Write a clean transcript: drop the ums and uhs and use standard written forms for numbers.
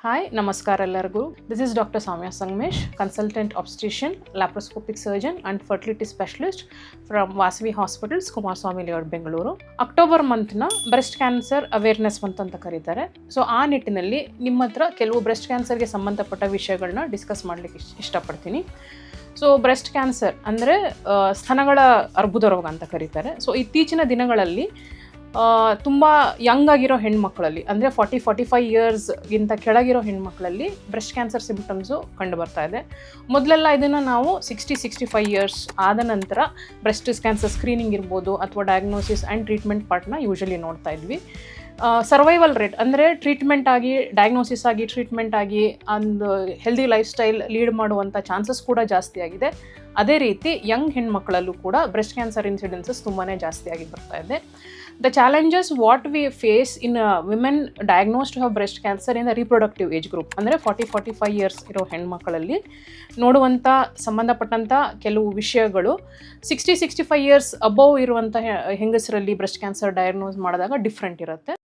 Hi, Namaskar ಎಲ್ಲರಿಗೂ. This is Dr. Samya Sangmesh, consultant obstetrician, laparoscopic surgeon and fertility specialist from Vasavi Hospitals, Kumaraswamy Layout, Bengaluru. October ಮಂತ್ನ breast cancer awareness month ಅಂತ ಕರೀತಾರೆ. So ಆ ನಿಟ್ಟಿನಲ್ಲಿ ನಿಮ್ಮ ಹತ್ರ ಕೆಲವು ಬ್ರೆಸ್ಟ್ ಕ್ಯಾನ್ಸರ್ಗೆ ಸಂಬಂಧಪಟ್ಟ ವಿಷಯಗಳನ್ನ ಡಿಸ್ಕಸ್ ಮಾಡಲಿಕ್ಕೆ ಇಷ್ಟಪಡ್ತೀನಿ. ಸೊ ಬ್ರೆಸ್ಟ್ ಕ್ಯಾನ್ಸರ್ ಅಂದರೆ ಸ್ತನಗಳ ಅರ್ಬುದ ರೋಗ ಅಂತ ಕರೀತಾರೆ. ಸೊ ಇತ್ತೀಚಿನ ದಿನಗಳಲ್ಲಿ ತುಂಬ ಯಂಗ್ ಆಗಿರೋ ಹೆಣ್ಮಕ್ಳಲ್ಲಿ ಅಂದರೆ 45 ಇಯರ್ಸ್ಗಿಂತ ಕೆಳಗಿರೋ ಹೆಣ್ಮಕ್ಳಲ್ಲಿ ಬ್ರೆಸ್ಟ್ ಕ್ಯಾನ್ಸರ್ ಸಿಂಪ್ಟಮ್ಸು ಕಂಡು ಬರ್ತಾ ಇದೆ. ಮೊದಲೆಲ್ಲ ಇದನ್ನು ನಾವು 65 ಇಯರ್ಸ್ ಆದ ನಂತರ ಬ್ರೆಸ್ಟ್ ಕ್ಯಾನ್ಸರ್ ಸ್ಕ್ರೀನಿಂಗ್ ಇರ್ಬೋದು ಅಥವಾ ಡಯಾಗ್ನೋಸಿಸ್ ಆ್ಯಂಡ್ ಟ್ರೀಟ್ಮೆಂಟ್ ಪಾರ್ಟ್ನ ಯೂಶಲಿ ನೋಡ್ತಾ ಇದ್ವಿ. ಸರ್ವೈವಲ್ ರೇಟ್ ಅಂದರೆ ಟ್ರೀಟ್ಮೆಂಟ್ ಆಗಿ ಡಯಾಗ್ನೋಸಿಸ್ ಆಗಿ ಟ್ರೀಟ್ಮೆಂಟ್ ಆಗಿ ಒಂದು ಹೆಲ್ದಿ ಲೈಫ್ ಸ್ಟೈಲ್ ಲೀಡ್ ಮಾಡುವಂಥ ಚಾನ್ಸಸ್ ಕೂಡ ಜಾಸ್ತಿ ಆಗಿದೆ. ಅದೇ ರೀತಿ ಯಂಗ್ ಹೆಣ್ಮಕ್ಳಲ್ಲೂ ಕೂಡ ಬ್ರೆಸ್ಟ್ ಕ್ಯಾನ್ಸರ್ ಇನ್ಸಿಡೆನ್ಸಸ್ ತುಂಬಾ ಜಾಸ್ತಿ ಆಗಿ ಬರ್ತಾ ಇದೆ. The challenges what we face in women diagnosed to have breast cancer in the reproductive age group ಅಂದರೆ 45 ಇಯರ್ಸ್ ಇರೋ ಹೆಣ್ಮಕ್ಳಲ್ಲಿ ನೋಡುವಂಥ ಸಂಬಂಧಪಟ್ಟಂಥ ಕೆಲವು ವಿಷಯಗಳು 65 ಇಯರ್ಸ್ ಅಬೌವ್ ಇರುವಂಥ ಹೆಂಗಸರಲ್ಲಿ ಬ್ರೆಸ್ಟ್ ಕ್ಯಾನ್ಸರ್ ಡಯಾಗ್ನೋಸ್ ಮಾಡಿದಾಗ ಡಿಫ್ರೆಂಟ್ ಇರುತ್ತೆ.